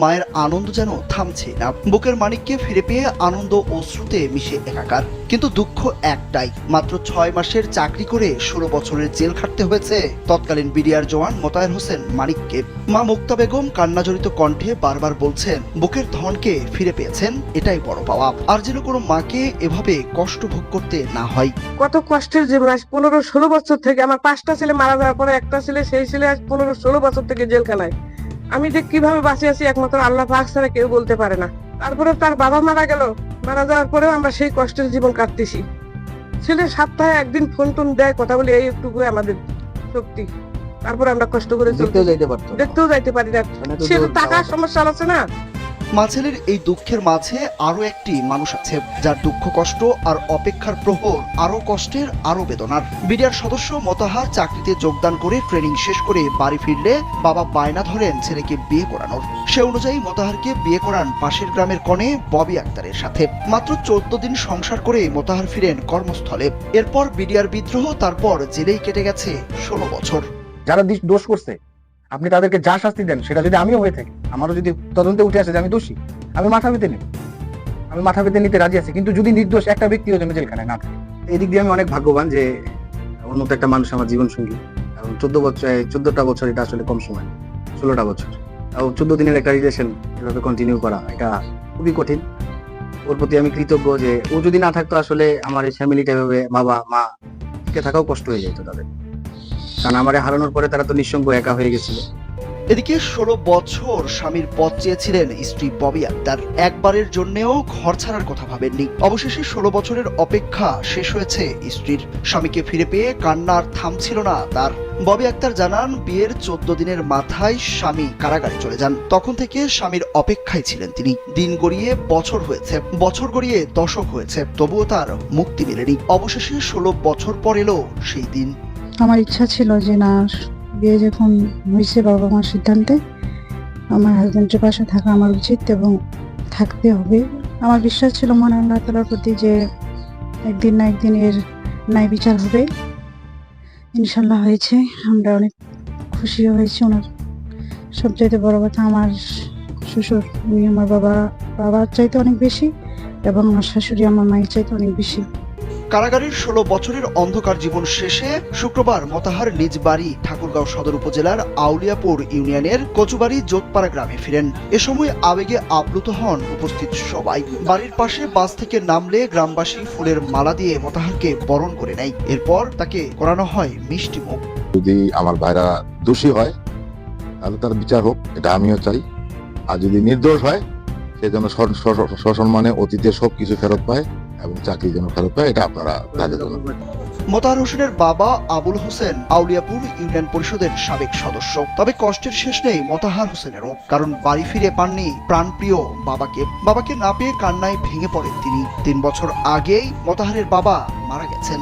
মায়ের আনন্দ যেন থামছে না। বুকের মানিককে ফিরে পেয়ে আনন্দ অশ্রুতে মিশে একাকার। কিন্তু দুঃখ একটাই, মাত্র 6 মাসের চাকরি করে 16 বছরের জেল খাটতে হয়েছে তৎকালীন বিডিআর জওয়ান মোতাহের হোসেন মানিককে। মা মুক্তা বেগম কান্নাজড়িত কণ্ঠে বারবার বলছেন, বুকের ধনকে ফিরে পেয়েছেন, এটাই বড় পাওয়া। আর যেন কোনো মাকে এভাবে কষ্ট ভোগ করতে না হয়। কত কষ্টের জীবন। আজ 15-16 বছর থেকে, আমার 5টা ছেলে মারা যাওয়ার পরে একটা ছেলে, সেই ছেলে আজ 15-16 বছর থেকে জেলখানায়। আমি যে কিভাবে বাঁচে আছি একমাত্র আল্লাহ পাক ছাড়া কেউ বলতে পারে না। তারপরে তার বাবা মারা গেল, মারা যাওয়ার পরেও আমরা সেই কষ্টের জীবন কাটতেছি। ছেলে সপ্তাহে একদিন ফোন টোন দেয়, কথা বলে, এই একটু আমাদের শক্তি। তারপরে আমরা কষ্ট করে দেখতেও যাইতে পারি না। সে তো টাকার সমস্যা আছে না। মা ছেলের এই দুঃখের মাঝে আরো একটি মানুষ আছে, যার দুঃখ কষ্ট আর অপেক্ষার প্রহর আরো কষ্টের, আরো বেদনার। বিডিআর সদস্য মোতাহার চাকরিতে যোগদান করে ট্রেনিং শেষ করে বাড়ি ফিরলে বাবা বায়না ধরেন ছেলেকে বিয়ে করানোর। সে অনুযায়ী মোতাহারকে বিয়ে করান পাশের গ্রামের কনে ববি আক্তারের সাথে। মাত্র 14 দিন সংসার করে মোতাহার ফিরেন কর্মস্থলে। এরপর বিডিআর বিদ্রোহ, তারপর জেলেই কেটে গেছে 16 বছর। যারা দোষ করছে আপনি তাদেরকে যা শাস্তি দেন, সেটা যদি আমিও হয়ে থাকি, আমারও যদি তদন্তে উঠে আসে যে আমি দোষী, আমি মাথা পেতে নিতে রাজি আছি। কিন্তু যদি নির্দোষ একটা ব্যক্তিও যেন জেলখানায় না থাকে। এদিক দিয়ে আমি অনেক ভাগ্যবান যে ওর মতো একটা মানুষ আমার জীবন সঙ্গী। এবং 14টা বছর এটা আসলে কম সময়, 16টা বছর। 14 দিনের একটা রিলেশন এভাবে কন্টিনিউ করা, এটা খুবই কঠিন। ওর প্রতি আমি কৃতজ্ঞ যে ও যদি না থাকতো আসলে আমার এই ফ্যামিলিটা এভাবে বাবা মা টিকে থাকাও কষ্ট হয়ে যেত তাদের। কারণ আমারে হারানোর পরে তারা তো নিঃসঙ্গ একা হয়ে গেছিল। এদিকে 16 বছর স্বামীর পথ চেয়েছিলেন স্ত্রী ববি আক্তার। একবারের জন্যেও ঘর ছাড়ার কথা ভাবেননি। অবশেষে 16 বছরের অপেক্ষা শেষ হয়েছে স্ত্রীর। স্বামীকে ফিরে পেয়ে কান্না আর থামছিল না তার। ববি আক্তার জানান, বিয়ের 14 দিনের মাথায় স্বামী কারাগারে চলে যান। তখন থেকে স্বামীর অপেক্ষায় ছিলেন তিনি। দিন গড়িয়ে বছর হয়েছে, বছর গড়িয়ে দশক হয়েছে, তবুও তার মুক্তি মেলেনি। অবশেষে 16 বছর পর এলো সেই দিন। আমার ইচ্ছা ছিল যে না, বিয়ে যখন হয়েছে বাবা মার সিদ্ধান্তে, আমার হাজবেন্ডের পাশে থাকা আমার উচিত এবং থাকতে হবে। আমার বিশ্বাস ছিল মনে আল্লাহ তাআলার প্রতি যে একদিন না একদিন এর ন্যায় বিচার হবে। ইনশাল্লাহ হয়েছে। আমরা অনেক খুশিও হয়েছি। ওনার সবচাইতে বড় কথা, আমার শ্বশুর, উনি আমার বাবার চাইতে অনেক বেশি, এবং আমার শাশুড়ি আমার মায়ের চাইতে অনেক বেশি। কারাগারের 16 বছরের অন্ধকার জীবন শেষে শুক্রবার মোতাহার নিজ বাড়ি ঠাকুরগাঁও সদর উপজেলার আউলিয়াপুর ইউনিয়নের কচুবাড়ি জোতপাড়া গ্রামে ফিরেন। এ সময় আবেগে আপ্লুত হন উপস্থিত সবাই। বাড়ির পাশে বাস থেকে নামলে গ্রামবাসী ফুলের মালা দিয়ে মোতাহারকে বরণ করে নেয়। এরপর তাকে করানো হয় মিষ্টি মুখ। যদি আমার ভাইরা দোষী হয় তাহলে তার বিচার হোক, এটা আমিও চাই। আর যদি নির্দোষ হয় সে যেন সসম্মানে অতীতের সবকিছু ফেরত পায় এবং চাকরি যেন ফেরত পায়, এটা আপনারা তাদের জন্য। মোতাহার হোসেনের বাবা আবুল হোসেন আউলিয়াপুর ইউনিয়ন পরিষদের সাবেক সদস্য। তবে কষ্টের শেষ নেই মোতাহার হোসেনেরও, কারণ বাড়ি ফিরে পাননি প্রাণপ্রিয় বাবাকে না পেয়ে কান্নায় ভেঙে পড়েন তিনি। 3 বছর আগেই মোতাহারের বাবা মারা গেছেন।